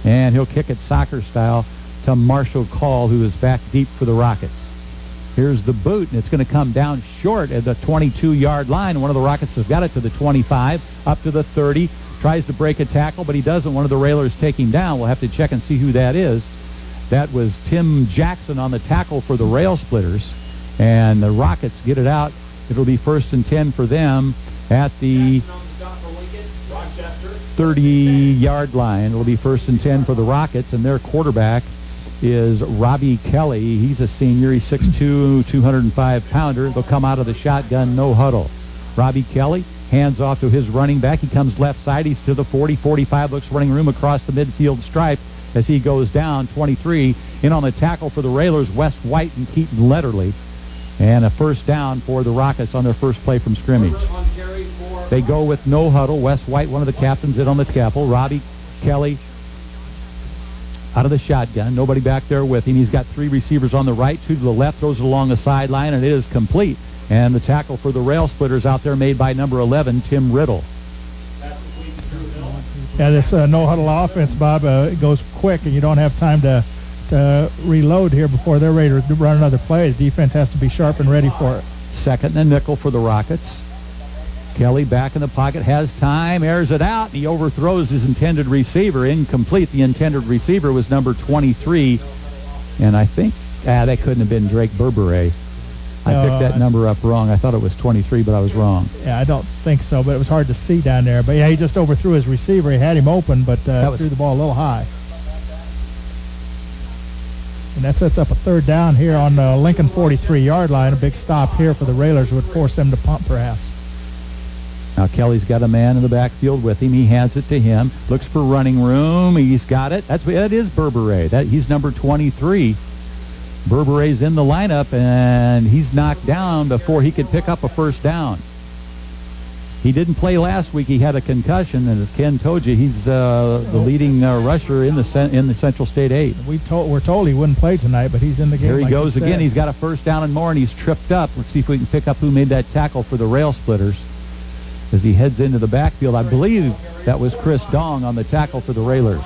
And he'll kick it soccer style to Marshall Call, who is back deep for the Rockets. Here's the boot, and it's going to come down short at the 22-yard line. One of the Rockets has got it to the 25, up to the 30. Tries to break a tackle, but he doesn't. One of the Railers take him down. We'll have to check and see who that is. That was Tim Jackson on the tackle for the Railsplitters. And the Rockets get it out. It'll be 1st and 10 for them at the 30-yard line. It'll be 1st and 10 for the Rockets, and their quarterback is Robbie Kelly. He's a senior. He's 6'2", 205-pounder. They'll come out of the shotgun, no huddle. Robbie Kelly hands off to his running back. He comes left side. He's to the 40, 45. Looks running room across the midfield stripe as he goes down. 23 in on the tackle for the Railers, Wes White and Keaton Letterly. And a 1st down for the Rockets on their first play from scrimmage. They go with no huddle. Wes White, one of the captains, in on the tackle. Robbie Kelly out of the shotgun. Nobody back there with him. He's got 3 receivers on the right, 2 to the left. Throws it along the sideline, and it is complete. And the tackle for the Railsplitters out there made by number 11, Tim Riddle. Yeah, this no-huddle offense, Bob, it goes quick, and you don't have time to reload here before they're ready to run another play. The defense has to be sharp and ready for it. 2nd and a nickel for the Rockets. Kelly back in the pocket, has time, airs it out, and he overthrows his intended receiver. Incomplete. The intended receiver was number 23, and I think that couldn't have been Drake Berberet. I picked that number up wrong. I thought it was 23, but I was wrong. Yeah, I don't think so, but it was hard to see down there. But, yeah, he just overthrew his receiver. He had him open, but threw the ball a little high. And that sets up a 3rd down here on the Lincoln 43-yard line. A big stop here for the Railers would force them to punt, perhaps. Now Kelly's got a man in the backfield with him. He hands it to him. Looks for running room. He's got it. That is Berberet. He's number 23. Berberet's in the lineup, and he's knocked down before he could pick up a 1st down. He didn't play last week. He had a concussion, and as Ken told you, he's the leading rusher in the Central State 8. We're told he wouldn't play tonight, but he's in the game. Here he goes again. He's got a 1st down and more, and he's tripped up. Let's see if we can pick up who made that tackle for the Railsplitters as he heads into the backfield. I believe that was Chris Dong on the tackle for the Railers.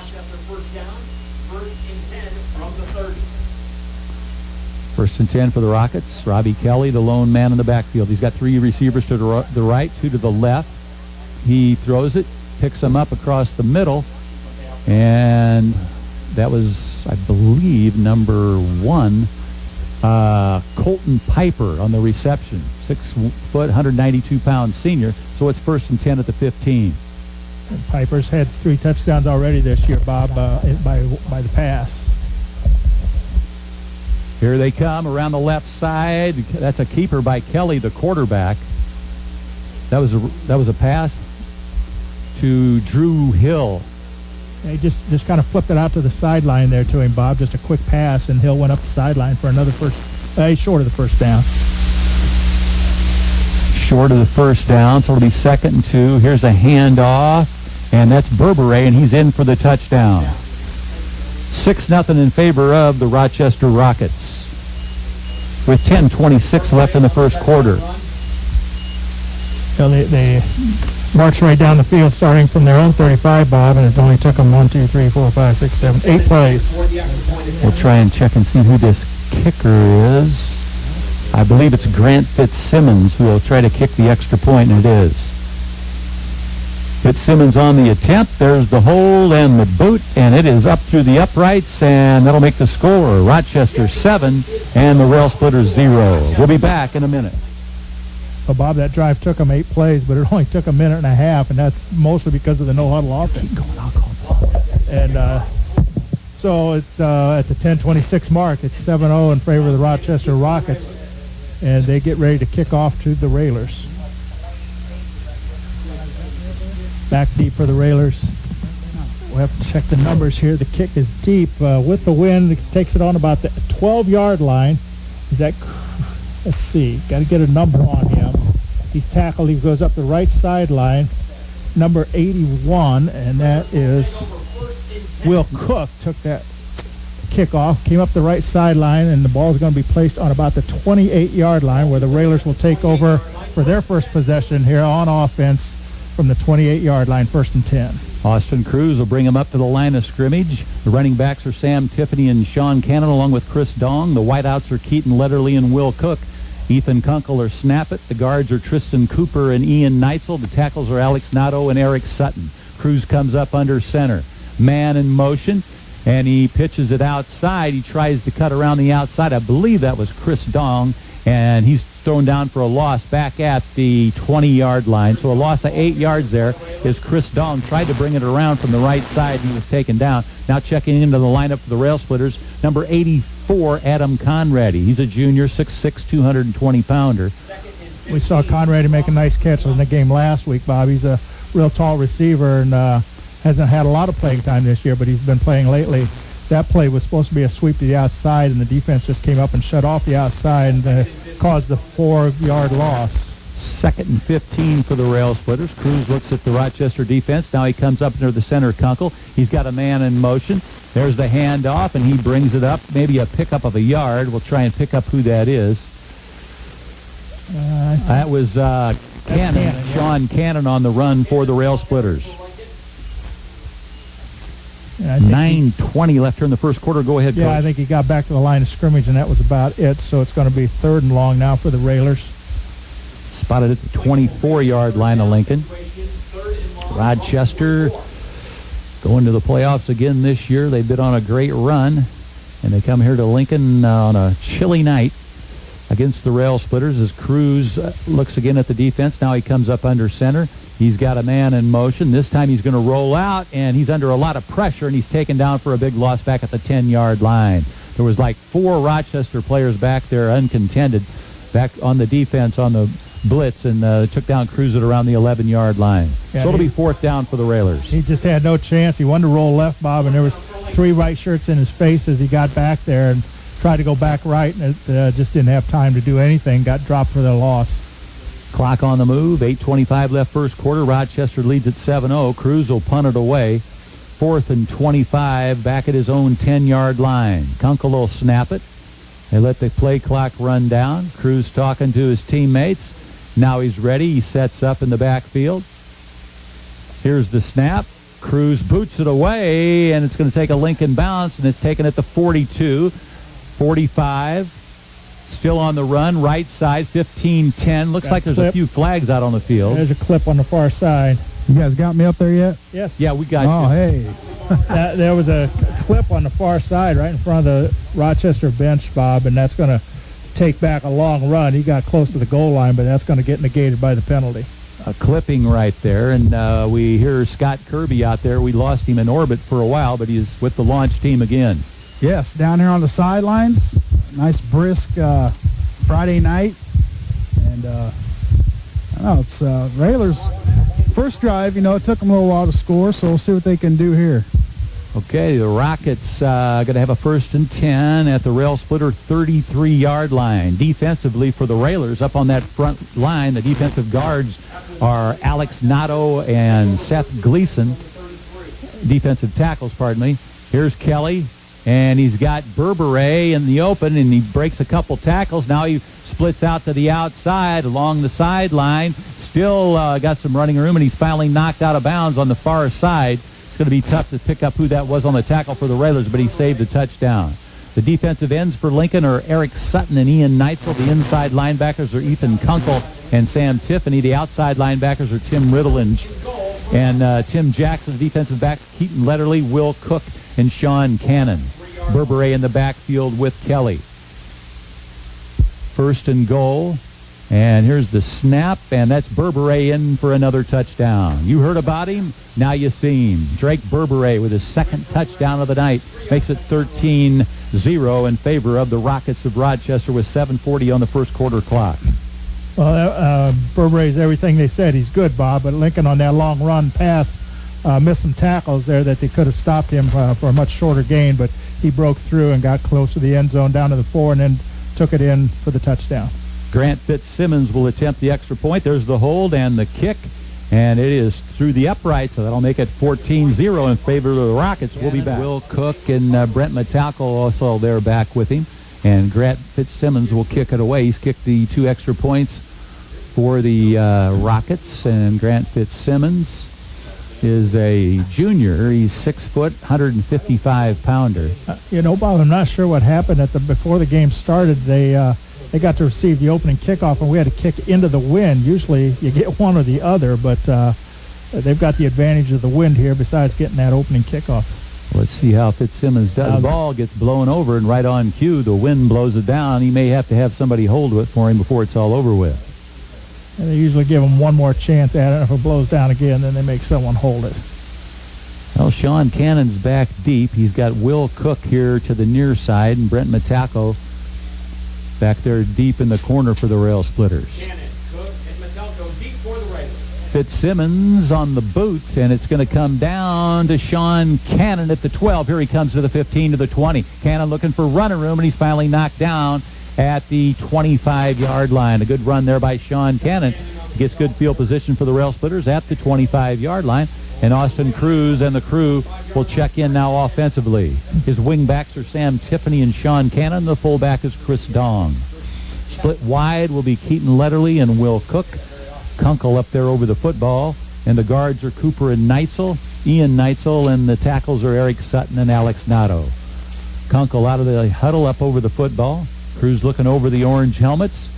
1st and 10 for the Rockets. Robbie Kelly, the lone man in the backfield. He's got 3 receivers to the right, 2 to the left. He throws it, picks them up across the middle, and that was, I believe, number 1, Colton Piper on the reception. 6 foot, 192-pound senior. So it's 1st and 10 at the 15. And Piper's had 3 touchdowns already this year, Bob, by the pass. Here they come around the left side. That's a keeper by Kelly, the quarterback. That was a pass to Drew Hill. He just kind of flipped it out to the sideline there to him, Bob. Just a quick pass, and Hill went up the sideline for another short of the 1st down. Short of the 1st down, so it'll be 2nd and 2. Here's a handoff, and that's Berberet, and he's in for the touchdown. 6-0 in favor of the Rochester Rockets with 10:26 left in the 1st quarter. So they marched right down the field starting from their own 35, Bob, and it only took them 8 plays. We'll try and check and see who this kicker is. I believe it's Grant Fitzsimmons who will try to kick the extra point, and it is. Fitzsimmons on the attempt. There's the hold and the boot, and it is up through the uprights, and that'll make the score Rochester 7 and the Railsplitters 0. We'll be back in a minute. Well, Bob, that drive took them 8 plays, but it only took a minute and a half, and that's mostly because of the no-huddle offense. Keep going, I'll call ball. And so at the 10:26 mark, it's 7-0 in favor of the Rochester Rockets, and they get ready to kick off to the Railers. Back deep for the Railers. We'll have to check the numbers here. The kick is deep with the wind. It takes it on about the 12-yard line. Let's see. Got to get a number on him. He's tackled. He goes up the right sideline. Number 81, and that is Will Cook. Took that kickoff, came up the right sideline, and the ball is going to be placed on about the 28-yard line where the Railers will take over for their first possession here on offense from the 28-yard line, 1st and 10. Austin Cruz will bring him up to the line of scrimmage. The running backs are Sam Tiffany and Sean Cannon, along with Chris Dong. The wideouts are Keaton Letterly and Will Cook. Ethan Kunkel or Snap It. The guards are Tristan Cooper and Ian Neitzel. The tackles are Alex Nato and Eric Sutton. Cruz comes up under center. Man in motion, and he pitches it outside. He tries to cut around the outside. I believe that was Chris Dong, and he's thrown down for a loss back at the 20-yard line. So a loss of 8 yards there is Chris Dong. Tried to bring it around from the right side, and he was taken down. Now checking into the lineup for the Railsplitters, number 84, Adam Conradi. He's a junior, 6'6", 220-pounder. We saw Conradi make a nice catch in the game last week, Bob. He's a real tall receiver and hasn't had a lot of playing time this year, but he's been playing lately. That play was supposed to be a sweep to the outside, and the defense just came up and shut off the outside and caused the 4-yard loss. 2nd and 15 for the Railsplitters. Cruz looks at the Rochester defense. Now he comes up near the center, Kunkel. He's got a man in motion. There's the handoff, and he brings it up. Maybe a pickup of a yard. We'll try and pick up who that is. That was Cannon, Sean Cannon on the run for the Railsplitters. 9:20 left here in the first quarter. Go ahead, Coach. Yeah, I think he got back to the line of scrimmage, and that was about it. So it's going to be 3rd and long now for the Railers. Spotted at the 24-yard line of Lincoln. Rochester going to the playoffs again this year. They've been on a great run, and they come here to Lincoln on a chilly night against the Railsplitters as Cruz looks again at the defense. Now he comes up under center. He's got a man in motion. This time he's going to roll out, and he's under a lot of pressure, and he's taken down for a big loss back at the 10-yard line. There was like 4 Rochester players back there uncontended back on the defense on the blitz, and took down Cruz at around the 11-yard line. Yeah, so it'll be 4th down for the Railers. He just had no chance. He wanted to roll left, Bob, and there was 3 right shirts in his face as he got back there and tried to go back right, and it just didn't have time to do anything. Got dropped for the loss. Clock on the move. 8:25 left first quarter. Rochester leads at 7-0. Cruz will punt it away. 4th and 25 back at his own 10-yard line. Kunkel will snap it. They let the play clock run down. Cruz talking to his teammates. Now he's ready. He sets up in the backfield. Here's the snap. Cruz boots it away, and it's going to take a Lincoln bounce, and it's taken at the 42, 45. Still on the run, right side, 15-10. Looks like there's a few flags out on the field. There's a clip on the far side. You guys got me up there yet? Yes. Yeah, we got you. Oh, hey. There was a clip on the far side right in front of the Rochester bench, Bob, and that's going to take back a long run. He got close to the goal line, but that's going to get negated by the penalty. A clipping right there, and we hear Scott Kirby out there. We lost him in orbit for a while, but he's with the launch team again. Yes, down here on the sidelines. Nice brisk Friday night. And I don't know, it's Railers' first drive. You know, it took them a little while to score, so we'll see what they can do here. Okay, the Rockets going to have a 1st and 10 at the Railsplitter 33-yard line. Defensively for the Railers, up on that front line, the defensive guards are Alex Nato and Seth Gleason. Defensive tackles, pardon me. Here's Kelly, and he's got Verderber in the open, and he breaks a couple tackles. Now he splits out to the outside along the sideline. Still got some running room, and he's finally knocked out of bounds on the far side. It's going to be tough to pick up who that was on the tackle for the Railers, but he saved the touchdown. The defensive ends for Lincoln are Eric Sutton and Ian Neitzel. The inside linebackers are Ethan Kunkel and Sam Tiffany. The outside linebackers are Tim Riddle and Tim Jackson. The defensive backs, Keaton Letterly, Will Cook, and Sean Cannon. Verderber in the backfield with Kelly. 1st and goal. And here's the snap, and that's Verderber in for another touchdown. You heard about him, now you see him. Drake Verderber with his 2nd touchdown of the night makes it 13-0 in favor of the Rockets of Rochester with 7:40 on the first quarter clock. Well, Verderber is everything they said. He's good, Bob, but Lincoln on that long run pass missed some tackles there that they could have stopped him for a much shorter gain, but he broke through and got close to the end zone down to the 4 and then took it in for the touchdown. Grant Fitzsimmons will attempt the extra point. There's the hold and the kick, and it is through the upright, so that'll make it 14-0 in favor of the Rockets. We'll be back. Will Cook and Brent Metalco also there back with him, and Grant Fitzsimmons will kick it away. He's kicked the 2 extra points For the Rockets, and Grant Fitzsimmons is a junior. He's 6 foot, 155 pounder. Bob, I'm not sure what happened before the game started. They got to receive the opening kickoff, and we had to kick into the wind. Usually you get one or the other, but they've got the advantage of the wind here besides getting that opening kickoff. Let's see how Fitzsimmons does. The ball gets blown over, and right on cue, the wind blows it down. He may have to have somebody hold it for him before it's all over with. And they usually give him one more chance at it. If it blows down again, then they make someone hold it. Well, Sean Cannon's back deep. He's got Will Cook here to the near side, and Brent Metalco back there deep in the corner for the Railsplitters. Cannon, Cook, and Metalco deep for the Railers. Fitzsimmons on the boot, and it's going to come down to Sean Cannon at the 12. Here he comes to the 15, to the 20. Cannon looking for running room, and he's finally knocked down at the 25-yard line. A good run there by Sean Cannon. He gets good field position for the Railsplitters at the 25-yard line. And Austin Cruz and the crew will check in now offensively. His wingbacks are Sam Tiffany and Sean Cannon. The fullback is Chris Dong. Split wide will be Keaton Letterly and Will Cook. Kunkel up there over the football. And the guards are Cooper and Neitzel, Ian Neitzel, and the tackles are Eric Sutton and Alex Nato. Kunkel out of the huddle up over the football. Cruz looking over the orange helmets.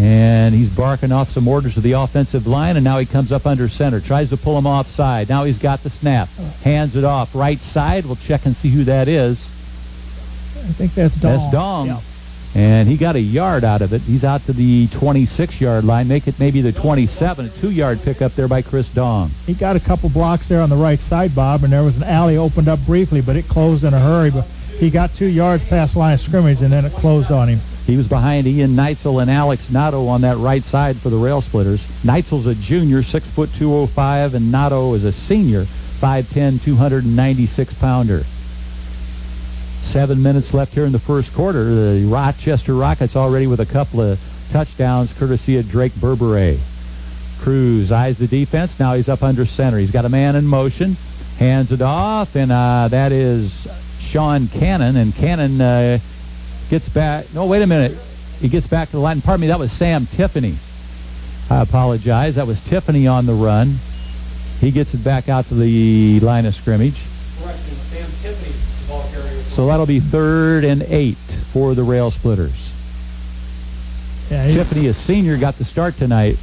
And he's barking off some orders to the offensive line, and now he comes up under center. Tries to pull him offside. Now he's got the snap. Hands it off. Right side. We'll check and see who that is. I think that's Dong. That's Dong. Yeah. And he got a yard out of it. He's out to the 26-yard line. Make it maybe the 27. A 2-yard pickup there by Chris Dong. He got a couple blocks there on the right side, Bob, and there was an alley opened up briefly, but it closed in a hurry. But he got 2 yards past the line of scrimmage, and then it closed on him. He was behind Ian Neitzel and Alex Nato on that right side for the Railsplitters. Neitzel's a junior, 6 foot 205, and Nato is a senior, 5'10", 296-pounder. 7 minutes left here in the first quarter. The Rochester Rockets already with a couple of touchdowns courtesy of Drake Berberet. Cruz eyes the defense. Now he's up under center. He's got a man in motion. Hands it off, and that is Sean Cannon. And Cannon gets back. No, wait a minute. He gets back to the line. Pardon me, that was Sam Tiffany. I apologize. That was Tiffany on the run. He gets it back out to the line of scrimmage. Correction, Sam Tiffany, ball carrier. So that'll be 3rd and 8 for the Railsplitters. Yeah, Tiffany, a senior, got the start tonight.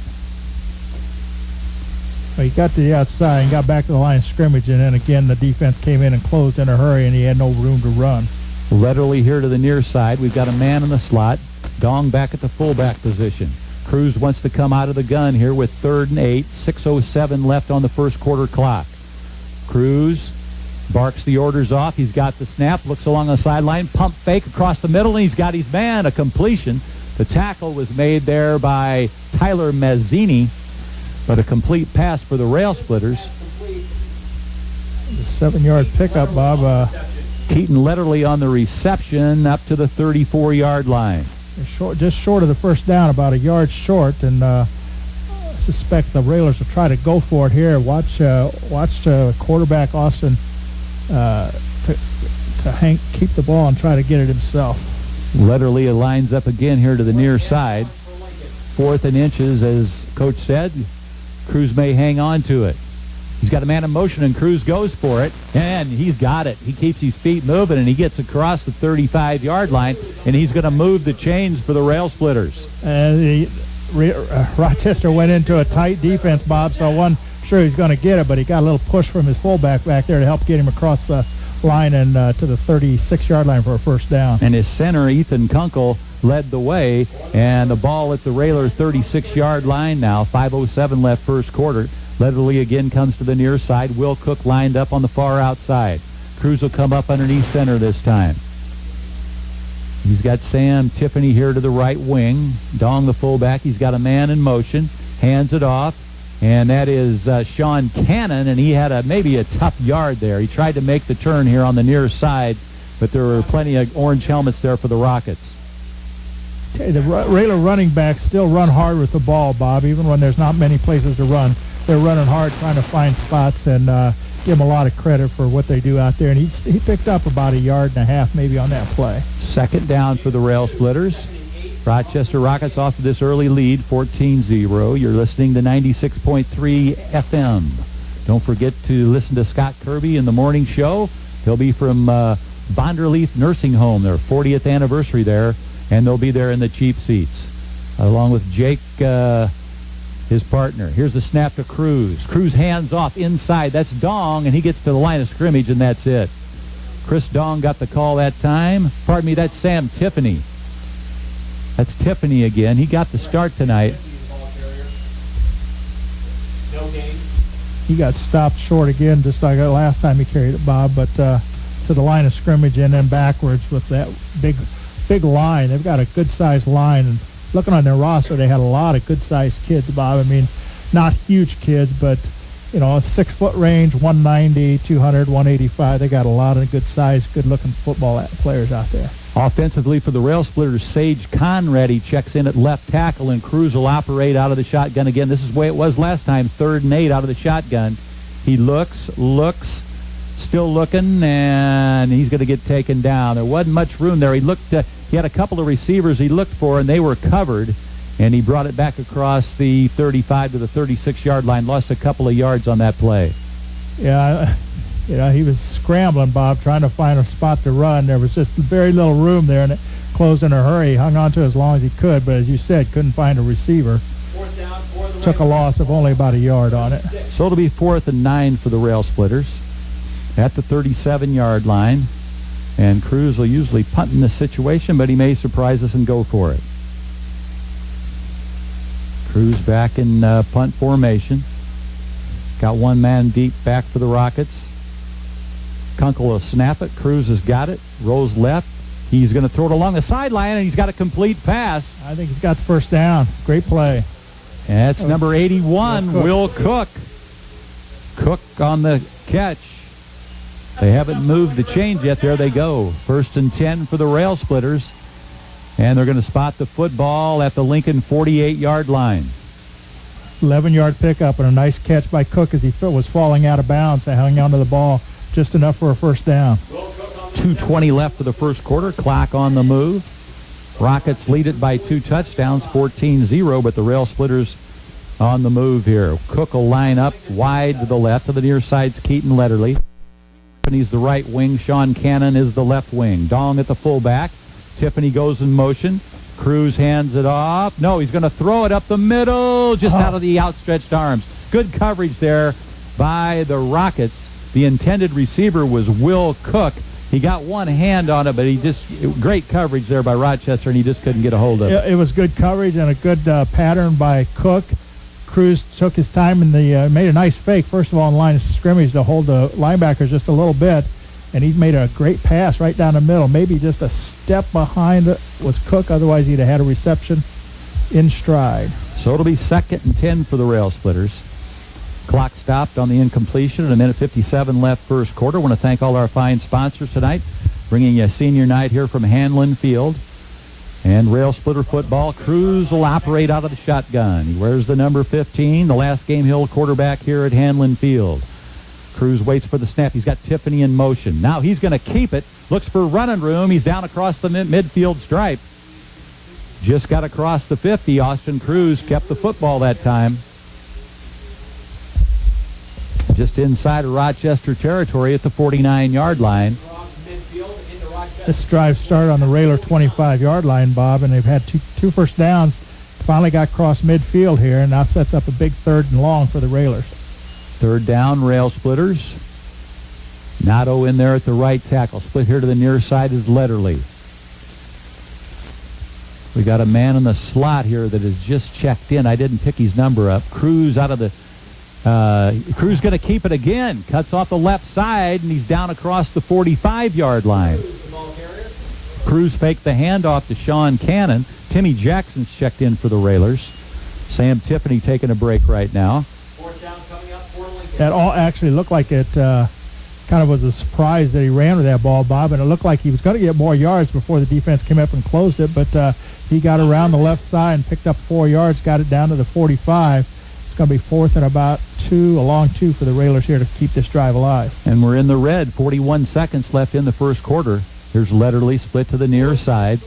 He got to the outside and got back to the line of scrimmage, and then again the defense came in and closed in a hurry, and he had no room to run. Letterly here to the near side. We've got a man in the slot. Dong back at the fullback position. Cruz wants to come out of the gun here with 3rd and 8. 6:07 left on the first quarter clock. Cruz barks the orders off. He's got the snap. Looks along the sideline. Pump fake across the middle, and he's got his man. A completion. The tackle was made there by Tyler Mazzini, but a complete pass for the Railsplitters. The 7-yard pickup, Bob. Keaton Letterly on the reception up to the 34-yard line. Just short of the first down, about a yard short, and I suspect the Railers will try to go for it here. Watch quarterback Austin keep the ball and try to get it himself. Letterly lines up again here to the near side. 4th and inches, as Coach said. Cruz may hang on to it. He's got a man in motion, and Cruz goes for it, and he's got it. He keeps his feet moving, and he gets across the 35-yard line, and he's going to move the chains for the Railsplitters. Rochester went into a tight defense, Bob, so I wasn't sure he's going to get it, but he got a little push from his fullback back there to help get him across the line and to the 36-yard line for a first down. And his center, Ethan Kunkel, led the way, and the ball at the Railer 36-yard line now. 5:07 left first quarter. Letterly again comes to the near side. Will Cook lined up on the far outside. Cruz will come up underneath center this time. He's got Sam Tiffany here to the right wing. Dong the fullback. He's got a man in motion. Hands it off. And that is Sean Cannon, and he had maybe a tough yard there. He tried to make the turn here on the near side, but there were plenty of orange helmets there for the Rockets. The Railer running backs still run hard with the ball, Bob, even when there's not many places to run. They're running hard trying to find spots, and give them a lot of credit for what they do out there. And he picked up about a yard and a half maybe on that play. 2nd down for the Railsplitters. Rochester Rockets off to this early lead, 14-0. You're listening to 96.3 FM. Don't forget to listen to Scott Kirby in the morning show. He'll be from Bonderleaf Nursing Home, their 40th anniversary there, and they'll be there in the cheap seats, along with Jake, his partner. Here's the snap to Cruz. Cruz hands off inside. That's Dong, and he gets to the line of scrimmage, and that's it. Chris Dong got the call that time. Pardon me, that's Sam Tiffany. That's Tiffany again. He got the start tonight. No gain. He got stopped short again, just like last time he carried it, Bob, but to the line of scrimmage and then backwards with that big line. They've got a good-sized line, and looking on their roster, they had a lot of good-sized kids, Bob. I mean, not huge kids, but, 6-foot range, 190, 200, 185. They got a lot of good-sized, good-looking football players out there. Offensively for the Railsplitters, Sage Conrad checks in at left tackle, and Cruz will operate out of the shotgun again. This is the way it was last time, 3rd and 8 out of the shotgun. He looks, still looking, and he's going to get taken down. There wasn't much room there. He had a couple of receivers he looked for, and they were covered, and he brought it back across the 35 to the 36-yard line, lost a couple of yards on that play. Yeah, he was scrambling, Bob, trying to find a spot to run. There was just very little room there, and it closed in a hurry. He hung on to it as long as he could, but as you said, couldn't find a receiver. Fourth down for the Took a loss of only about a yard on it. So it'll be 4th and 9 for the Railsplitters at the 37-yard line. And Cruz will usually punt in this situation, but he may surprise us and go for it. Cruz back in punt formation. Got one man deep back for the Rockets. Kunkel will snap it. Cruz has got it. Rolls left. He's going to throw it along the sideline, and he's got a complete pass. I think he's got the first down. Great play. And that's number 81, Will Cook. Cook on the catch. They haven't moved the chains yet. There they go. 1st and 10 for the Railsplitters. And they're going to spot the football at the Lincoln 48-yard line. 11-yard pickup and a nice catch by Cook as he was falling out of bounds and hung onto the ball just enough for a first down. 2:20 left for the first quarter. Clock on the move. Rockets lead it by 2 touchdowns, 14-0, but the Railsplitters on the move here. Cook will line up wide to the left. To the near side's Keaton Letterly. Tiffany's the right wing. Sean Cannon is the left wing. Dong at the fullback. Tiffany goes in motion. Cruz hands it off. No, he's going to throw it up the middle, just out of the outstretched arms. Good coverage there by the Rockets. The intended receiver was Will Cook. He got one hand on it, but great coverage there by Rochester, and he just couldn't get a hold of it. It was good coverage and a good pattern by Cook. Cruz took his time and made a nice fake, first of all, in line of scrimmage to hold the linebackers just a little bit, and he made a great pass right down the middle. Maybe just a step behind it was Cook, otherwise he'd have had a reception in stride. So it'll be 2nd and 10 for the Railsplitters. Clock stopped on the incompletion, and a minute 57 left first quarter. I want to thank all our fine sponsors tonight, bringing you a senior night here from Handlin Field. And Railsplitter football, Cruz will operate out of the shotgun. He wears the number 15, the last game he'll quarterback here at Handlin Field. Cruz waits for the snap. He's got Tiffany in motion. Now he's going to keep it. Looks for running room. He's down across the midfield stripe. Just got across the 50. Austin Cruz kept the football that time. Just inside of Rochester territory at the 49-yard line. This drive started on the Railer 25-yard line, Bob, and they've had two first downs. Finally got across midfield here, and now sets up a big 3rd and long for the Railers. 3rd down, Railsplitters. Nato in there at the right tackle. Split here to the near side is Letterly. We got a man in the slot here that has just checked in. I didn't pick his number up. Cruz out of the... Cruz going to keep it again. Cuts off the left side, and he's down across the 45-yard line. Cruz faked the handoff to Sean Cannon. Timmy Jackson's checked in for the Railers. Sam Tiffany taking a break right now. 4th down coming up for Lincoln. That all actually looked like it kind of was a surprise that he ran with that ball, Bob, and it looked like he was going to get more yards before the defense came up and closed it, but he got around the left side and picked up 4 yards, got it down to the 45. It's going to be 4th and about 2, a long 2 for the Railers here to keep this drive alive. And we're in the red. 41 seconds left in the first quarter. Here's Letterly split to the near side.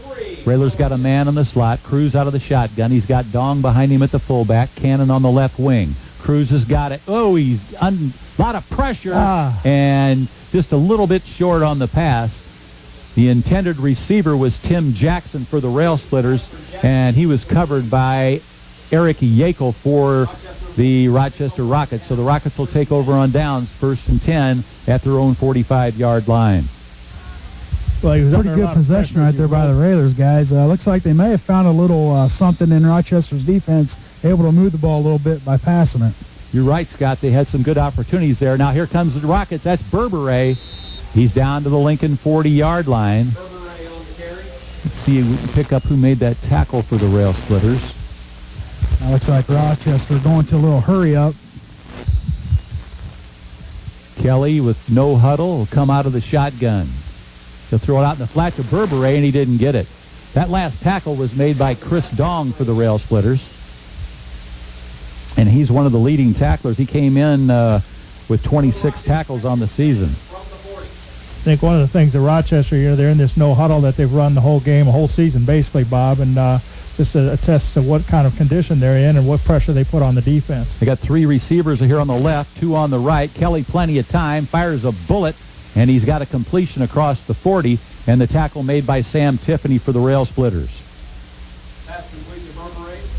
Raylor's got a man in the slot. Cruz out of the shotgun. He's got Dong behind him at the fullback. Cannon on the left wing. Cruz has got it. Oh, he's a lot of pressure and just a little bit short on the pass. The intended receiver was Tim Jackson for the Railsplitters, and he was covered by Eric Yakel for the Rochester Rockets. So the Rockets will take over on downs, 1st and 10 at their own 45-yard line. Well, he was Pretty good possession right there by the Railers, guys. Looks like they may have found a little something in Rochester's defense, able to move the ball a little bit by passing it. You're right, Scott. They had some good opportunities there. Now here comes the Rockets. That's Verderber. He's down to the Lincoln 40-yard line. Let's see, we can pick up who made that tackle for the Railsplitters. Now looks like Rochester going to a little hurry up. Kelly with no huddle will come out of the shotgun. He'll throw it out in the flat to Verderber, and he didn't get it. That last tackle was made by Chris Dong for the Railsplitters. And he's one of the leading tacklers. He came in with 26 tackles on the season. I think one of the things that Rochester, they're in this no huddle that they've run the whole game, a whole season basically, Bob, and just attests to what kind of condition they're in and what pressure they put on the defense. They got 3 receivers here on the left, 2 on the right. Kelly, plenty of time, fires a bullet, and he's got a completion across the 40, and the tackle made by Sam Tiffany for the Railsplitters.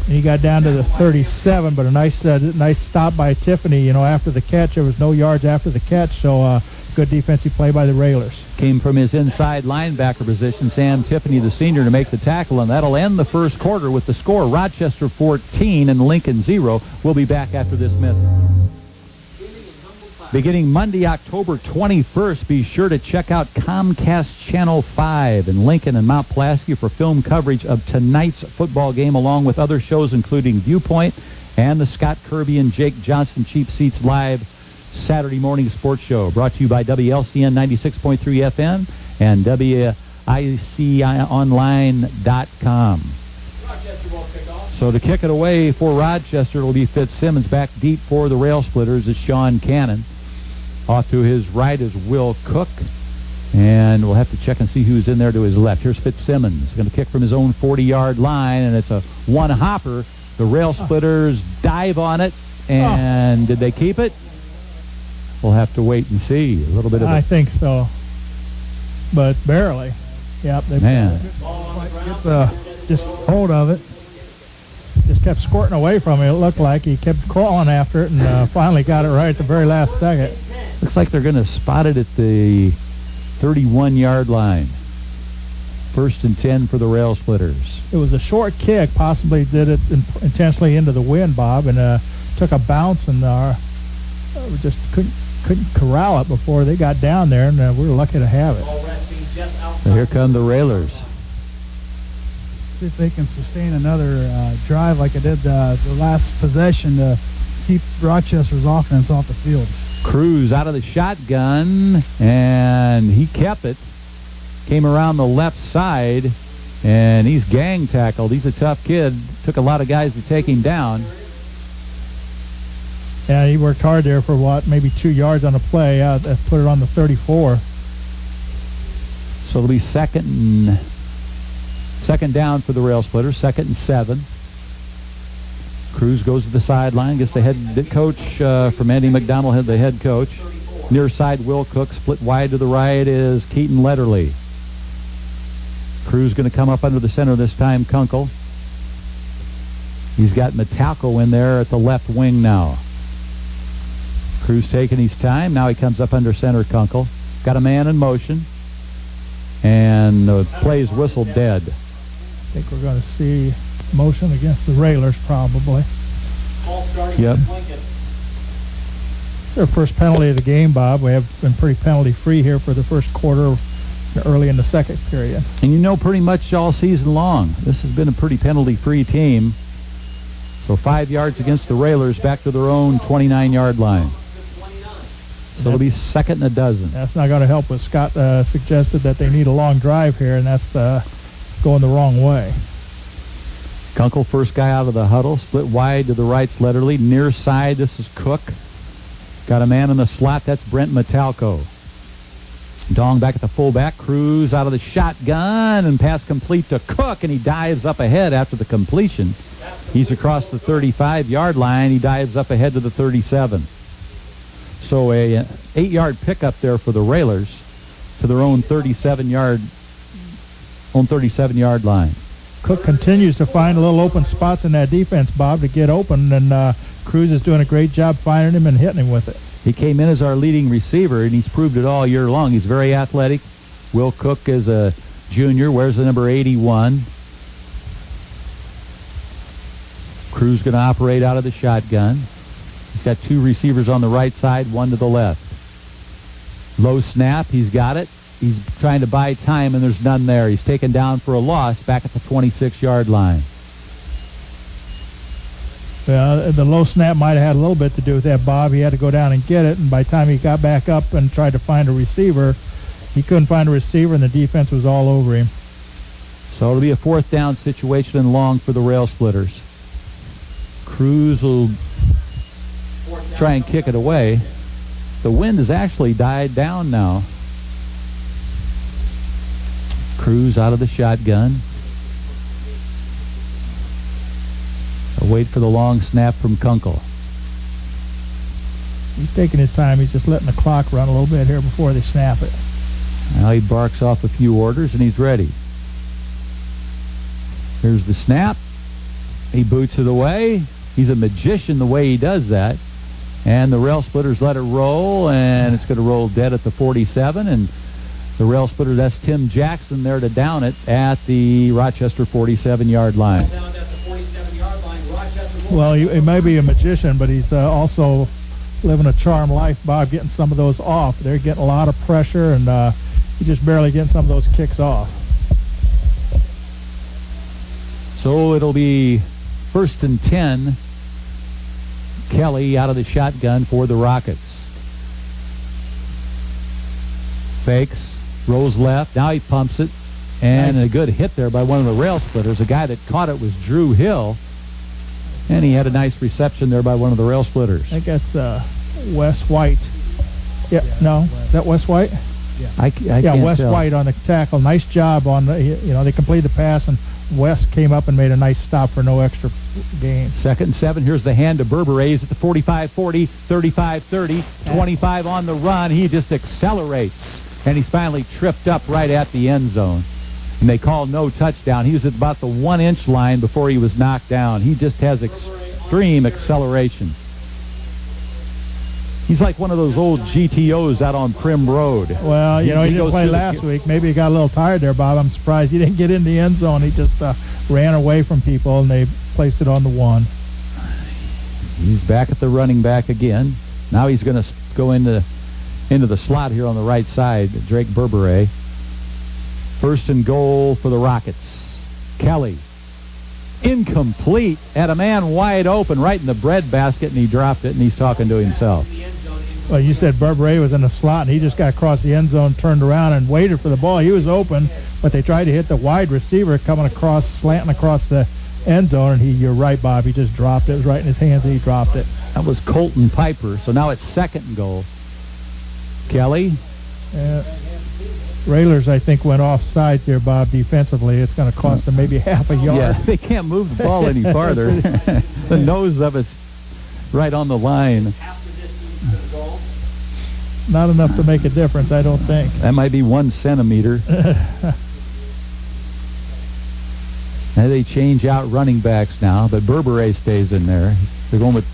He got down to the 37, but a nice stop by Tiffany. After the catch, there was no yards after the catch, so good defensive play by the Railers. Came from his inside linebacker position, Sam Tiffany, the senior, to make the tackle, and that'll end the first quarter with the score Rochester 14 and Lincoln 0. We'll be back after this message. Beginning Monday, October 21st, be sure to check out Comcast Channel 5 in Lincoln and Mount Pulaski for film coverage of tonight's football game, along with other shows including Viewpoint and the Scott Kirby and Jake Johnson Cheap Seats Live Saturday morning sports show, brought to you by WLCN 96.3 FM and WIConline.com. So to kick it away for Rochester, it'll be Fitzsimmons. Back deep for the Railsplitters is Sean Cannon. Off to his right is Will Cook. And we'll have to check and see who's in there to his left. Here's Fitzsimmons. Going to kick from his own 40-yard line, and it's a one-hopper. The Railsplitters dive on it, and did they keep it? We'll have to wait and see. A little bit of I think so, but barely. Yep. Man. Get the just hold of it. Just kept squirting away from it. It looked like he kept crawling after it, and finally got it right at the very last second. Looks like they're going to spot it at the 31-yard line. 1st and 10 for the Railsplitters. It was a short kick, possibly did it intentionally into the wind, Bob, and took a bounce, and we just couldn't corral it before they got down there, and we were lucky to have it. So here come the Railers. See if they can sustain another drive like it did the last possession to keep Rochester's offense off the field. Cruz out of the shotgun, and he kept it. Came around the left side, and he's gang tackled. He's a tough kid. Took a lot of guys to take him down. Yeah, he worked hard there for maybe 2 yards on the play. Put it on the 34. So it'll be second down for the Railsplitters, 2nd and 7. Cruz goes to the sideline, gets the head coach from Andy McDonald, the head coach. Near side, Will Cook. Split wide to the right is Keaton Letterly. Cruz going to come up under the center this time, Kunkel. He's got Metalco in there at the left wing now. Cruz taking his time. Now he comes up under center, Kunkel. Got a man in motion. And the play's whistled dead. I think we're going to see motion against the Railers, probably. Yep. It's our first penalty of the game, Bob. We have been pretty penalty-free here for the first quarter, early in the second period. And pretty much all season long, this has been a pretty penalty-free team. So 5 yards against the Railers, back to their own 29-yard line. So it'll be 2nd and 12. That's not going to help us. Scott suggested that they need a long drive here, and that's going the wrong way. Kunkel, first guy out of the huddle. Split wide to the right's Letterly. Near side, this is Cook. Got a man in the slot. That's Brent Metalco. Dong back at the fullback. Cruz out of the shotgun and pass complete to Cook, and he dives up ahead after the completion. He's across the 35-yard line. He dives up ahead to the 37. So a 8-yard pickup there for the Railers to their own 37-yard line. Cook continues to find little open spots in that defense, Bob, to get open, and Cruz is doing a great job finding him and hitting him with it. He came in as our leading receiver, and he's proved it all year long. He's very athletic. Will Cook is a junior, wears the number 81. Cruz going to operate out of the shotgun. He's got two receivers on the right side, one to the left. Low snap, he's got it. He's trying to buy time, and there's none there. He's taken down for a loss back at the 26-yard line. The low snap might have had a little bit to do with that, Bob. He had to go down and get it, and by the time he got back up and tried to find a receiver, he couldn't find a receiver, and the defense was all over him. So it'll be a fourth down situation and long for the Railsplitters. Cruz will try and kick it away. The wind has actually died down now. Cruz out of the shotgun. I'll wait for the long snap from Kunkel. He's taking his time. He's just letting the clock run a little bit here before they snap it. Now he barks off a few orders, and he's ready. Here's the snap. He boots it away. He's a magician the way he does that. And the Railsplitters let it roll, and it's going to roll dead at the 47. And the Railsplitters, that's Tim Jackson there to down it at the Rochester 47-yard line. Down at the 47-yard line. Rochester. Well, he may be a magician, but he's also living a charmed life, Bob, getting some of those off. They're getting a lot of pressure, and he's just barely getting some of those kicks off. So it'll be 1st and 10. Kelly out of the shotgun for the Rockets. Fakes, rolls left. Now he pumps it. And nice. A good hit there by one of the Railsplitters. The guy that caught it was Drew Hill. And he had a nice reception there by one of the Railsplitters. I think that's Wes White. Yeah, no, is that Wes White? I Yeah, can't Wes tell. White on the tackle. Nice job on the, they completed the pass, and Wes came up and made a nice stop for no extra gain. 2nd and 7. Here's the hand to Verderber. He's at the 45-40, 35-30, 25 on the run. He just accelerates, and he's finally tripped up right at the end zone. And they call no touchdown. He was at about the 1-inch line before he was knocked down. He just has extreme acceleration. He's like one of those old GTOs out on Prim Road. Well, he didn't goes play through the last week. Maybe he got a little tired there, Bob. I'm surprised he didn't get in the end zone. He just ran away from people, and they placed it on the 1. He's back at the running back again. Now he's going to go into the slot here on the right side, Drake Verderber. 1st and goal for the Rockets. Kelly. Incomplete at a man wide open right in the breadbasket, and he dropped it, and he's talking to himself. Well, you said Verderber was in the slot, and he just got across the end zone, turned around, and waited for the ball. He was open, but they tried to hit the wide receiver coming across, slanting across the end zone, and you're right, Bob, he just dropped it. It was right in his hands, and he dropped it. That was Colton Piper, so now it's 2nd and goal. Kelly. Railers, I think, went off sides here, Bob, defensively. It's going to cost them maybe half a yard. Yeah, they can't move the ball any farther. The nose of it's right on the line. Half the distance to the goal. Not enough to make a difference, I don't think. That might be 1 centimeter. Now they change out running backs now, but Verderber stays in there. They're going with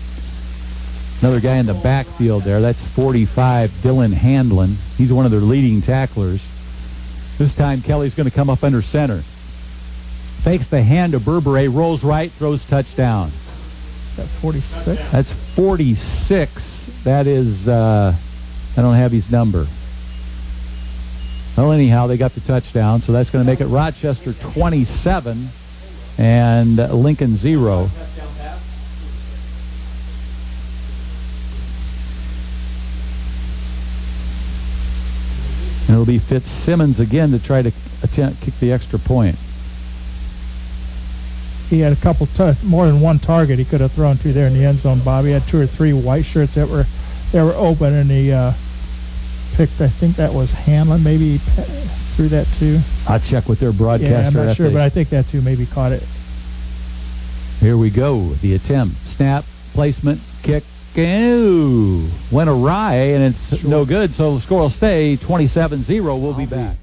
another guy in the backfield there. That's 45, Dylan Handlin. He's one of their leading tacklers. This time Kelly's going to come up under center. Fakes the hand to Verderber, rolls right, throws touchdown. That 46? That's 46. That is, I don't have his number. Well, anyhow, they got the touchdown, so that's going to make it Rochester 27 and Lincoln 0. Touchdown pass. And it'll be Fitzsimmons again to try to kick the extra point. He had a couple, more than one target he could have thrown to there in the end zone, Bob. He had 2 or 3 white shirts that were open, and he picked, I think that was Handlin, maybe he threw that too. I'll check with their broadcaster. Yeah, I'm not after sure, but I think that too maybe caught it. Here we go. The attempt. Snap, placement, kick. Ooh, went awry, and it's no good, so the score will stay 27-0. We'll be back.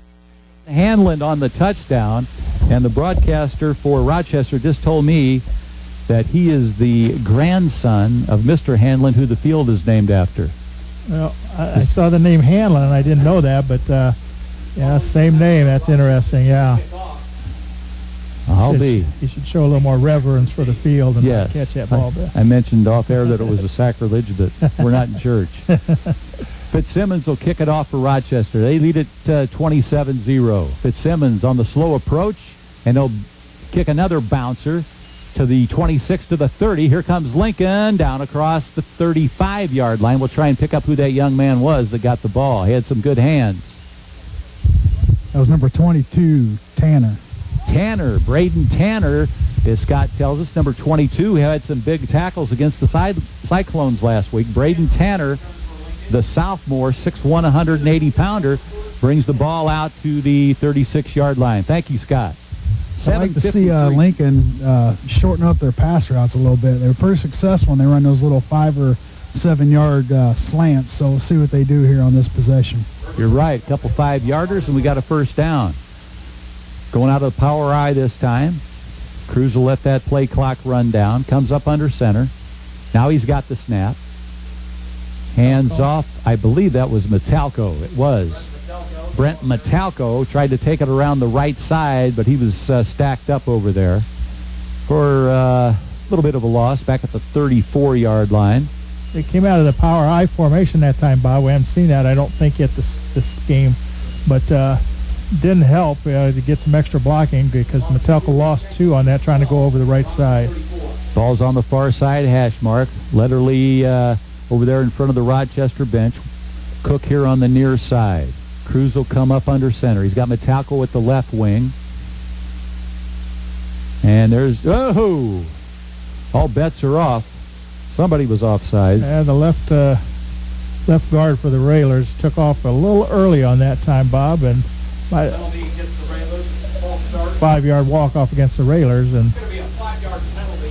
Handlin on the touchdown, and the broadcaster for Rochester just told me that he is the grandson of Mr. Handlin, who the field is named after. Well, I saw the name Handlin, and I didn't know that, but yeah, same name. That's interesting, yeah. You should show a little more reverence for the field and not catch that ball. I mentioned off air that it was a sacrilege, but we're not in church. Fitzsimmons will kick it off for Rochester. They lead it 27-0. Fitzsimmons on the slow approach, and they'll kick another bouncer to the 26 to the 30. Here comes Lincoln down across the 35-yard line. We'll try and pick up who that young man was that got the ball. He had some good hands. That was number 22, Tanner. Braden Tanner, as Scott tells us, number 22, had some big tackles against the Cyclones last week. Braden Tanner, the sophomore, 6'1", 180-pounder, brings the ball out to the 36-yard line. Thank you, Scott. I'd like to see Lincoln shorten up their pass routes a little bit. They were pretty successful when they run those little 5 or 7 yard slants, so we'll see what they do here on this possession. You're right, a couple 5-yarders, and we got a first down. Going out of the power eye this time. Cruz will let that play clock run down. Comes up under center. Now he's got the snap. Hands off. I believe that was Metalco. It was. Brent Metalco tried to take it around the right side, but he was stacked up over there for a little bit of a loss back at the 34-yard line. They came out of the power I formation that time, Bob. We haven't seen that, I don't think, yet this game. But didn't help to get some extra blocking because Metalco lost 2 on that trying to go over the right side. Ball's on the far side hash mark. Letterly over there in front of the Rochester bench. Cook here on the near side. Cruz will come up under center. He's got Metalco at the left wing. And there's, all bets are off. Somebody was offsides. Yeah, the left guard for the Railers took off a little early on that time, Bob, and 5-yard walk-off against the Railers. And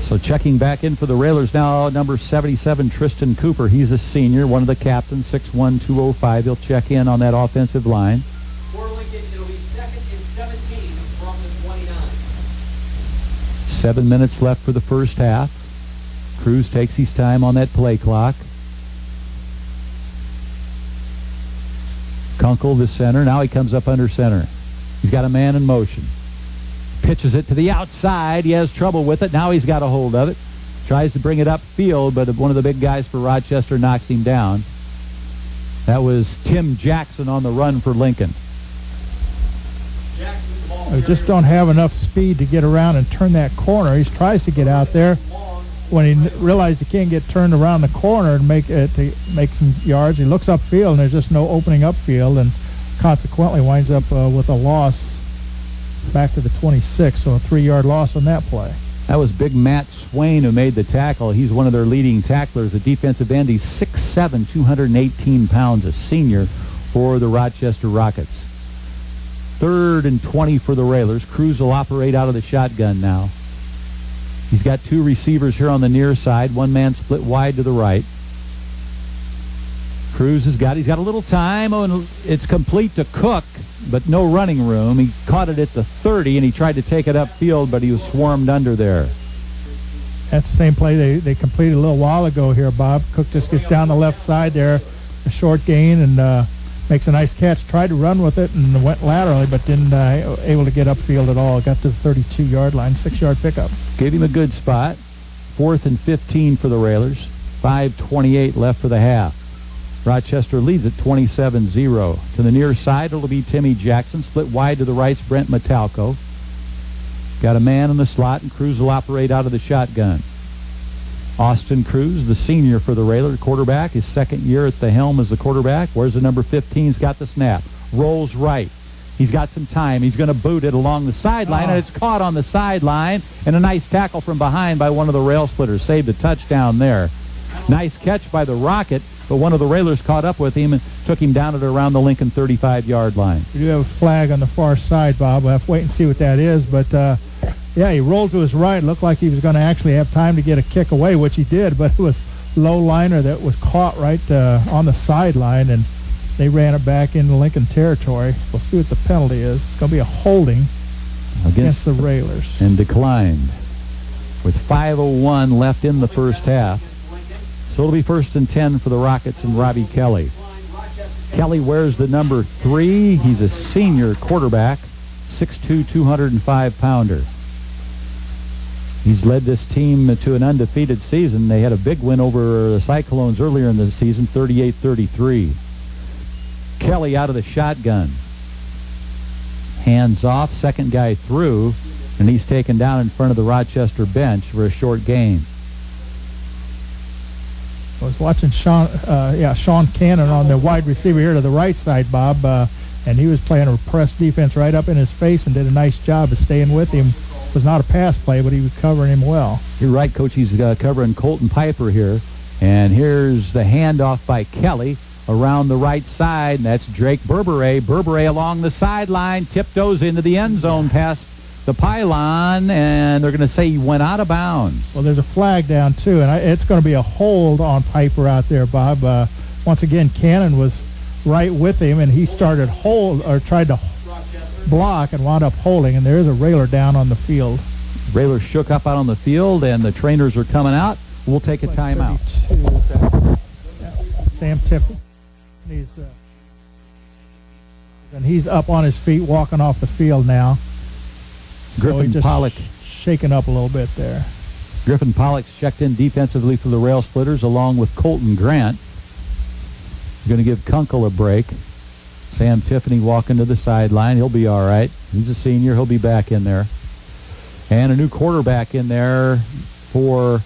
so checking back in for the Railers now, number 77, Tristan Cooper. He's a senior, one of the captains, 6'1", 205. He'll check in on that offensive line. For Lincoln, it'll be 2nd and 17 from the 29. 7 minutes left for the first half. Cruz takes his time on that play clock. Kunkel to center. Now he comes up under center. He's got a man in motion. Pitches it to the outside. He has trouble with it. Now he's got a hold of it. Tries to bring it upfield, but one of the big guys for Rochester knocks him down. That was Tim Jackson on the run for Lincoln. We just don't have enough speed to get around and turn that corner. He tries to get out there. When he realized he can't get turned around the corner and make some yards, he looks upfield and there's just no opening upfield, and consequently winds up with a loss back to the 26, so a 3-yard loss on that play. That was big Matt Swain who made the tackle. He's one of their leading tacklers, a defensive end. He's 6'7", 218 pounds, a senior for the Rochester Rockets. 3rd and 20 for the Railers. Cruz will operate out of the shotgun now. He's got 2 receivers here on the near side. One man split wide to the right. Cruz he's got a little time. Oh, and it's complete to Cook, but no running room. He caught it at the 30, and he tried to take it upfield, but he was swarmed under there. That's the same play they completed a little while ago here, Bob. Cook just gets down the left side there, a short gain, and makes a nice catch. Tried to run with it and went laterally, but didn't able to get upfield at all. Got to the 32-yard line, 6-yard pickup. Gave him a good spot. 4th and 15 for the Railers. 5:28 left for the half. Rochester leads at 27-0. To the near side, it'll be Timmy Jackson. Split wide to the right's Brent Metalco. Got a man in the slot, and Cruz will operate out of the shotgun. Austin Cruz, the senior for the Railers, quarterback. His 2nd year at the helm as the quarterback. Where's the number 15? He's got the snap. Rolls right. He's got some time. He's going to boot it along the sideline, and it's caught on the sideline. And a nice tackle from behind by one of the Railsplitters. Saved a touchdown there. Nice catch by the Rocket. but one of the Railers caught up with him and took him down at around the Lincoln 35-yard line. We do have a flag on the far side, Bob. We'll have to wait and see what that is. But, yeah, he rolled to his right. Looked like he was going to actually have time to get a kick away, which he did, but it was low liner that was caught right on the sideline, and they ran it back into Lincoln territory. We'll see what the penalty is. It's going to be a holding against the Railers. And declined with 5:01 left in the first half. So it'll be 1st and 10 for the Rockets and Robbie Kelly. Kelly wears the number 3. He's a senior quarterback, 6'2", 205-pounder. He's led this team to an undefeated season. They had a big win over the Cyclones earlier in the season, 38-33. Kelly out of the shotgun. Hands off, second guy through, and he's taken down in front of the Rochester bench for a short gain. I was watching Sean Cannon on the wide receiver here to the right side, Bob, and he was playing a press defense right up in his face and did a nice job of staying with him. It was not a pass play, but he was covering him well. You're right, Coach. He's covering Colton Piper here. And here's the handoff by Kelly around the right side, and that's Drake Verderber. Verderber along the sideline, tiptoes into the end zone past the pylon, and they're going to say he went out of bounds. Well, there's a flag down, too, and it's going to be a hold on Piper out there, Bob. Once again, Cannon was right with him, and he started tried to block and wound up holding, and there is a Railer down on the field. Railers shook up out on the field, and the trainers are coming out. We'll take a timeout. Sam Tiffany. He's up on his feet, walking off the field now. Griffin just Pollock shaking up a little bit there. Griffin Pollock's checked in defensively for the Railsplitters along with Colton Grant. Going to give Kunkel a break. Sam Tiffany walking to the sideline. He'll be all right. He's a senior. He'll be back in there. And a new quarterback in there for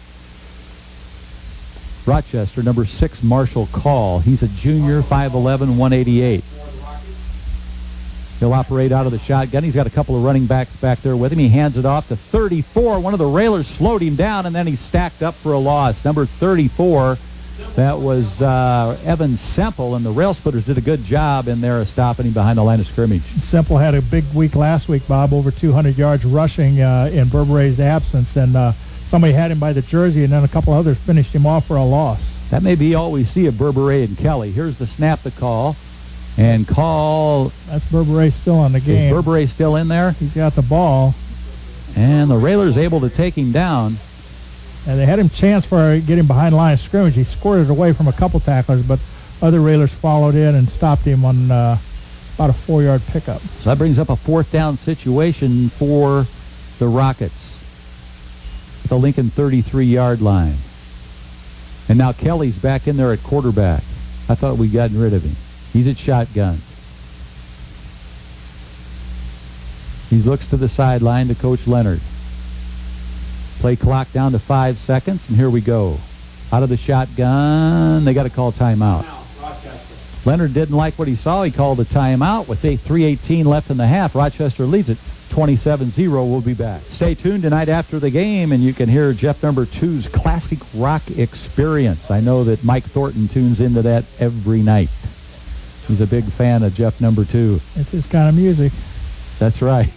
Rochester, number 6, Marshall Call. He's a junior, 5'11", 188. He'll operate out of the shotgun. He's got a couple of running backs back there with him. He hands it off to 34. One of the Railers slowed him down, and then he stacked up for a loss. Number 34, that was Evan Semple, and the Railsplitters did a good job in there of stopping him behind the line of scrimmage. Semple had a big week last week, Bob, over 200 yards rushing in Verderber's absence, and somebody had him by the jersey, and then a couple others finished him off for a loss. That may be all we see of Verderber and Kelly. Here's the snap, the call. And Call. That's Verderber still on the game. Is Verderber still in there? He's got the ball. And the Railers able to take him down. And they had him chance for getting behind the line of scrimmage. He squirted away from a couple tacklers, but other Railers followed in and stopped him on about a 4-yard pickup. So that brings up a 4th down situation for the Rockets. The Lincoln 33-yard line. And now Kelly's back in there at quarterback. I thought we'd gotten rid of him. He's at shotgun. He looks to the sideline to Coach Leonard. Play clock down to 5 seconds, and here we go. Out of the shotgun, they got to call timeout. Leonard didn't like what he saw. He called a timeout with 3:18 left in the half. Rochester leads it 27-0. We'll be back. Stay tuned tonight after the game, and you can hear Jeff number 2's Classic Rock Experience. I know that Mike Thornton tunes into that every night. He's a big fan of Jeff number 2. It's his kind of music. That's right.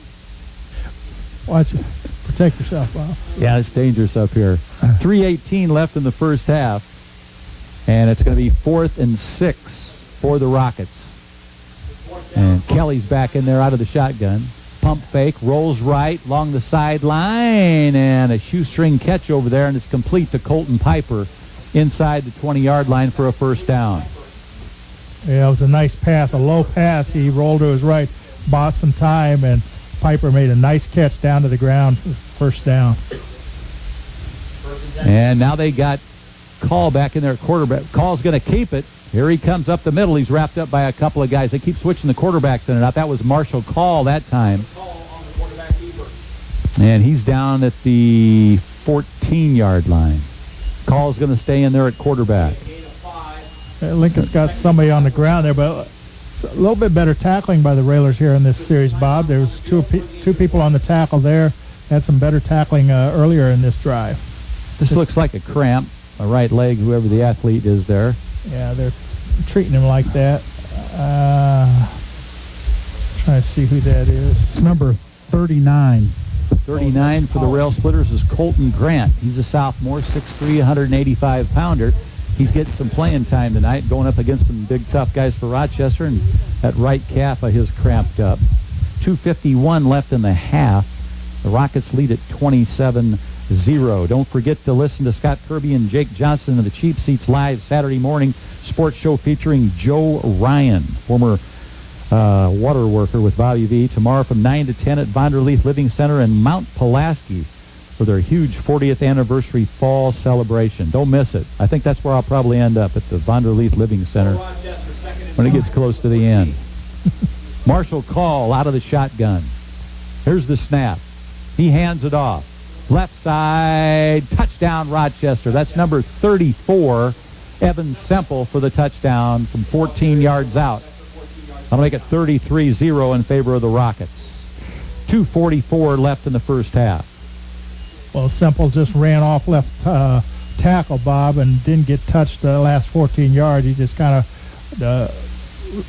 Watch it. Protect yourself, Bob. Yeah, it's dangerous up here. 3:18 left in the first half, and it's going to be 4th and 6 for the Rockets. And Kelly's back in there out of the shotgun. Pump fake, rolls right along the sideline, and a shoestring catch over there, and it's complete to Colton Piper inside the 20-yard line for a first down. Yeah, it was a nice pass, a low pass. He rolled to his right, bought some time, and Piper made a nice catch down to the ground for first down. And now they got Call back in there at quarterback. Call's going to keep it. Here he comes up the middle. He's wrapped up by a couple of guys. They keep switching the quarterbacks in and out. That was Marshall Call that time. And he's down at the 14-yard line. Call's going to stay in there at quarterback. Lincoln's got somebody on the ground there, but a little bit better tackling by the Railers here in this series, Bob. There was two people on the tackle there. Had some better tackling earlier in this drive. This looks like a cramp, a right leg, whoever the athlete is there. Yeah, they're treating him like that. Trying to see who that is. It's number 39. 39 for the Railsplitters is Colton Grant. He's a sophomore, 6'3", 185-pounder. He's getting some playing time tonight, going up against some big, tough guys for Rochester, and that right calf of his cramped up. 2:51 left in the half. The Rockets lead at 27-0. Don't forget to listen to Scott Kirby and Jake Johnson in the Cheap Seats Live Saturday morning sports show featuring Joe Ryan, former water worker with Bobby V, tomorrow from 9 to 10 at Vonderleith Living Center in Mount Pulaski for their huge 40th anniversary fall celebration. Don't miss it. I think that's where I'll probably end up, at the Vonderleith Living Center when it gets close to the end. Marshall Call out of the shotgun. Here's the snap. He hands it off. Left side, touchdown Rochester. That's number 34, Evan Semple, for the touchdown from 14 yards out. That'll make it 33-0 in favor of the Rockets. 2:44 left in the first half. Well, Semple just ran off left tackle, Bob, and didn't get touched the last 14 yards. He just kind of, the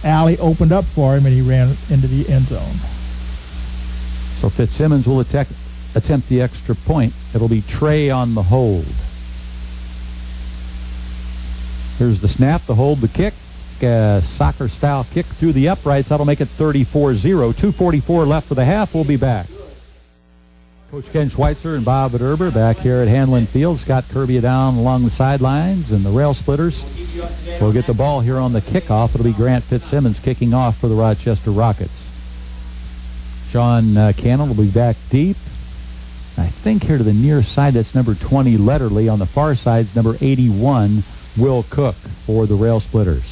alley opened up for him, and he ran into the end zone. So Fitzsimmons will attempt the extra point. It'll be Trey on the hold. Here's the snap, the hold, the kick. Soccer-style kick through the uprights. That'll make it 34-0. 2:44 left for the half. We'll be back. Coach Ken Schweitzer and Bob Verderber back here at Handlin Field. Scott Kirby down along the sidelines, and the Railsplitters will get the ball here on the kickoff. It'll be Grant Fitzsimmons kicking off for the Rochester Rockets. Sean Cannon will be back deep. I think here to the near side, that's number 20, Letterly. On the far side is number 81, Will Cook, for the Railsplitters.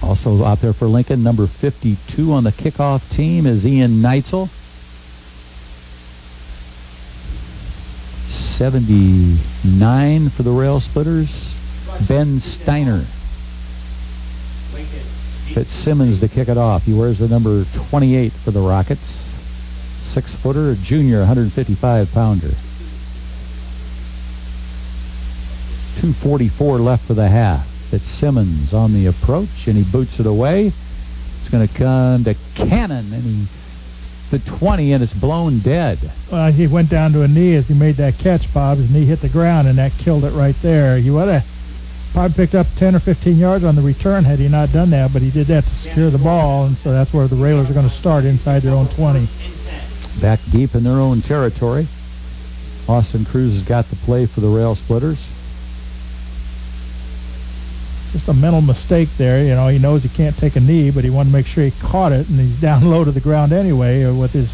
Also out there for Lincoln, number 52 on the kickoff team is Ian Neitzel. 79 for the Railsplitters, Ben Steiner. Fitzsimmons to kick it off. He wears the number 28 for the Rockets. 6-footer, a junior, 155-pounder. 2:44 left for the half. Fitzsimmons on the approach, and he boots it away. It's going to come to Cannon, and he the 20, and it's blown dead. Well, he went down to a knee as he made that catch, Bob. His knee hit the ground, and that killed it right there. He would have probably picked up 10 or 15 yards on the return had he not done that, but he did that to secure the ball, and so that's where the Railers are going to start, inside their own 20. Back deep in their own territory. Austin Cruz has got the play for the Railsplitters. Just a mental mistake there. You know, he knows he can't take a knee, but he wanted to make sure he caught it, and he's down low to the ground anyway with his,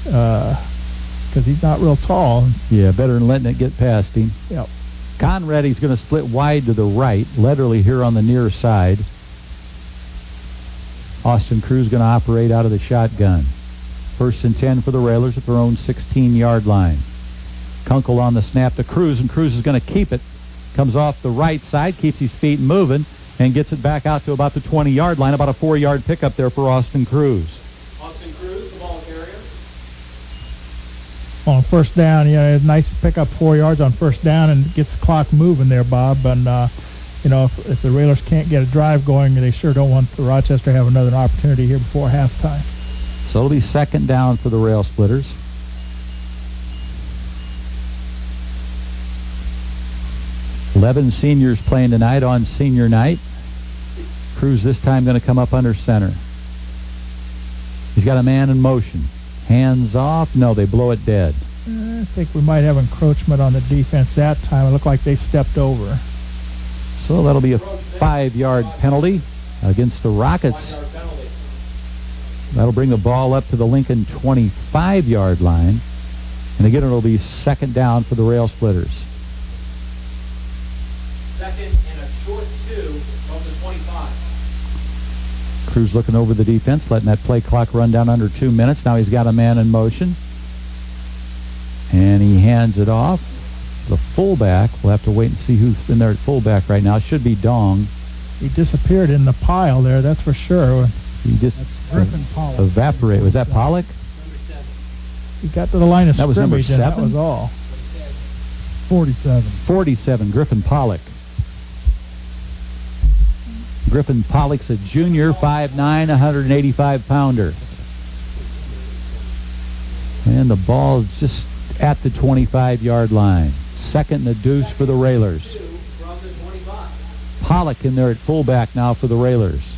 because he's not real tall. Yeah, better than letting it get past him. Yep. Conrady's going to split wide to the right, Letterly here on the near side. Austin Cruz going to operate out of the shotgun. 1st and 10 for the Railers at their own 16-yard line. Kunkel on the snap to Cruz, and Cruz is going to keep it. Comes off the right side, keeps his feet moving, and gets it back out to about the 20-yard line. About a 4-yard pickup there for Austin Cruz. Austin Cruz, the ball carrier. On first down, it's nice to pick up 4 yards on first down and gets the clock moving there, Bob. And, if the Railers can't get a drive going, they sure don't want the Rochester to have another opportunity here before halftime. So it'll be 2nd down for the Railsplitters. 11 seniors playing tonight on senior night. Cruz this time going to come up under center. He's got a man in motion. Hands off. No, they blow it dead. I think we might have encroachment on the defense that time. It looked like they stepped over. So that'll be a 5-yard penalty against the Rockets. That'll bring the ball up to the Lincoln 25-yard line. And again, it'll be 2nd down for the Railsplitters. 2nd and a short 2 from the 25. Cruz looking over the defense, letting that play clock run down under 2 minutes. Now he's got a man in motion. And he hands it off. The fullback, we'll have to wait and see who's in there at fullback right now. It should be Dong. He disappeared in the pile there, that's for sure. He just Griffin Pollock. evaporated. Was that Pollock? He got to the line of That was number scrimmage, and that 7? was all. 47. 47, Griffin Pollock. Griffin Pollock's a junior, 5'9", 185-pounder. And the ball is just at the 25-yard line. Second and a deuce for the Railers. From the 25. Pollock in there at fullback now for the Railers.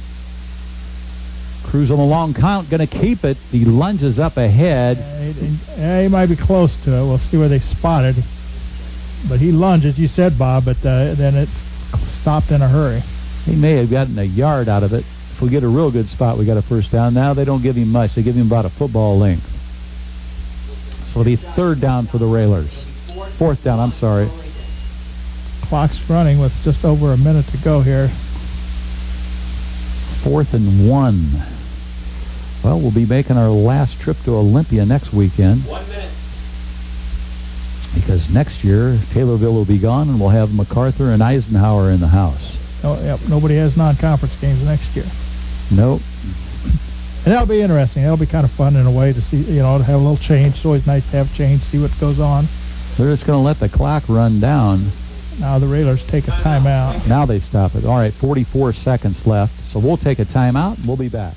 Cruz on the long count, going to keep it. He lunges up ahead. He might be close to it. We'll see where they spot it. But he lunges, you said, Bob, but then it's stopped in a hurry. He may have gotten a yard out of it. If we get a real good spot, we got a first down. Now they don't give him much. They give him about a football length. So it'll be third down for the Railers. Fourth down, I'm sorry. Clock's running with just over a minute to go here. 4th and 1. Well, we'll be making our last trip to Olympia next weekend. 1 minute. Because next year, Taylorville will be gone, and we'll have MacArthur and Eisenhower in the house. Oh, yep, nobody has non-conference games next year. Nope. And that'll be interesting. That'll be kind of fun in a way to see, to have a little change. It's always nice to have change, see what goes on. They're just going to let the clock run down. Now the Railers take a timeout. Now they stop it. All right, 44 seconds left. So we'll take a timeout, and we'll be back.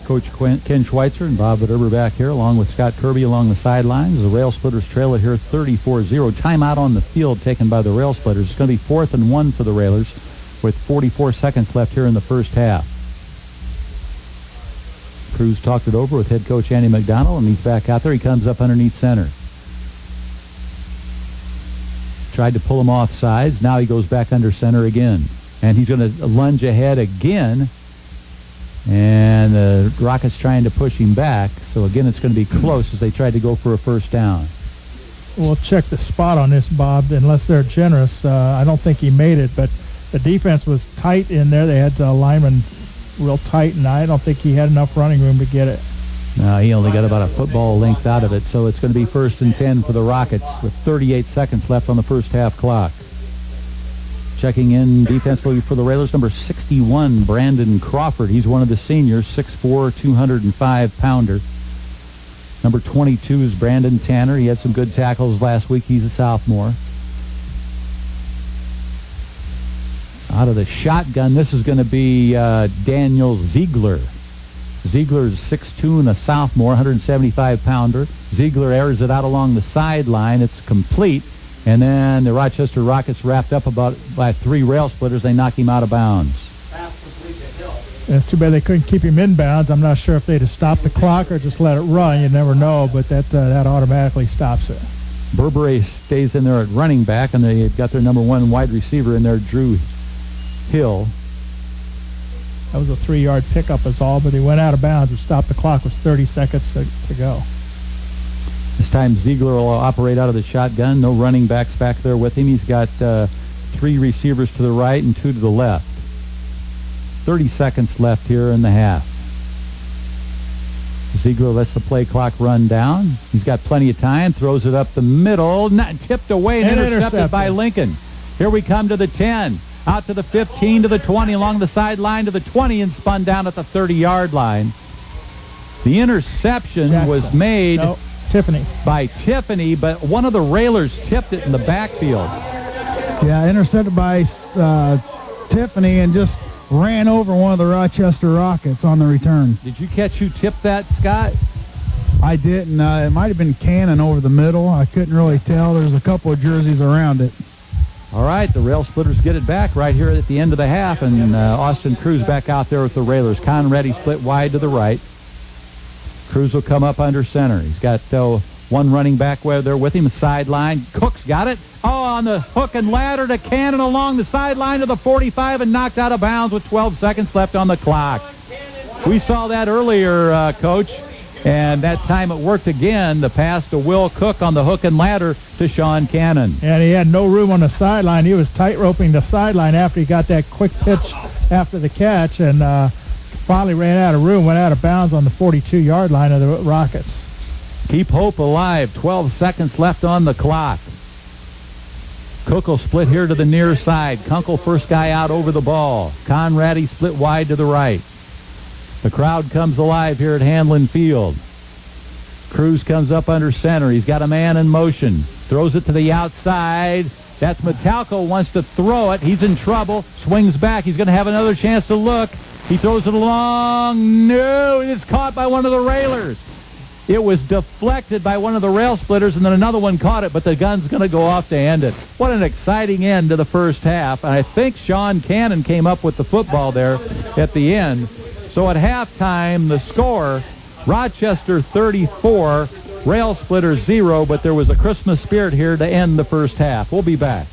Coach Ken Schweitzer and Bob Verderber back here, along with Scott Kirby along the sidelines. The Railsplitters trail it here 34-0. Timeout on the field taken by the Railsplitters. It's going to be 4th and 1 for the Railers with 44 seconds left here in the first half. Cruz talked it over with head coach Andy McDonald, and he's back out there. He comes up underneath center. Tried to pull him off sides. Now he goes back under center again. And he's going to lunge ahead again. And the Rockets trying to push him back. So again, it's going to be close as they tried to go for a first down. We'll check the spot on this, Bob, unless they're generous. I don't think he made it, but the defense was tight in there. They had the lineman real tight, and I don't think he had enough running room to get it. No, he only got about a football length out of it, so it's going to be 1st and 10 for the Rockets with 38 seconds left on the first half clock. Checking in defensively for the Railers, number 61, Brandon Crawford. He's one of the seniors, 6'4", 205-pounder. Number 22 is Brandon Tanner. He had some good tackles last week. He's a sophomore. Out of the shotgun, this is going to be Daniel Ziegler. Ziegler's 6'2" and a sophomore, 175-pounder. Ziegler airs it out along the sideline. It's complete. And then the Rochester Rockets wrapped up by 3 Railsplitters. They knock him out of bounds. Pass complete to Hill. It's too bad they couldn't keep him in bounds. I'm not sure if they'd have stopped the clock or just let it run. You never know, but that automatically stops it. Verderber stays in there at running back, and they got their number 1 wide receiver in there, Drew Hill. That was a 3-yard pickup is all, but he went out of bounds and stopped the clock with 30 seconds to go. This time Ziegler will operate out of the shotgun. No running backs back there with him. He's got 3 receivers to the right and 2 to the left. 30 seconds left here in the half. Ziegler lets the play clock run down. He's got plenty of time. Throws it up the middle. Not tipped away and intercepted by Lincoln. Here we come to the 10. Out to the 15, to the 20, along the sideline to the 20, and spun down at the 30-yard line. The interception was made by Tiffany, but one of the Railers tipped it in the backfield. Yeah, intercepted by Tiffany and just ran over one of the Rochester Rockets on the return. Did you catch who tipped that, Scott? I didn't. It might have been Cannon over the middle. I couldn't really tell. There's a couple of jerseys around it. All right, the Railsplitters get it back right here at the end of the half, and Austin Cruz back out there with the Railers. Conrad split wide to the right. Cruz will come up under center. He's got 1 running back there with him, sideline. Cook's got it. Oh, on the hook and ladder to Cannon along the sideline to the 45 and knocked out of bounds with 12 seconds left on the clock. We saw that earlier, Coach. And that time it worked again. The pass to Will Cook on the hook and ladder to Sean Cannon. And he had no room on the sideline. He was tight roping the sideline after he got that quick pitch after the catch, and finally ran out of room, went out of bounds on the 42-yard line of the Rockets. Keep hope alive. 12 seconds left on the clock. Cook will split here to the near side. Kunkel first guy out over the ball. Conradi split wide to the right. The crowd comes alive here at Handlin Field. Cruz comes up under center. He's got a man in motion. Throws it to the outside. That's Metalco wants to throw it. He's in trouble. Swings back. He's going to have another chance to look. He throws it along. No, and it's caught by one of the railers. It was deflected by one of the rail splitters, and then another one caught it, but the gun's going to go off to end it. What an exciting end to the first half. And I think Sean Cannon came up with the football there at the end. So at halftime, the score, Rochester 34, Railsplitters 0, but there was a Christmas spirit here to end the first half. We'll be back.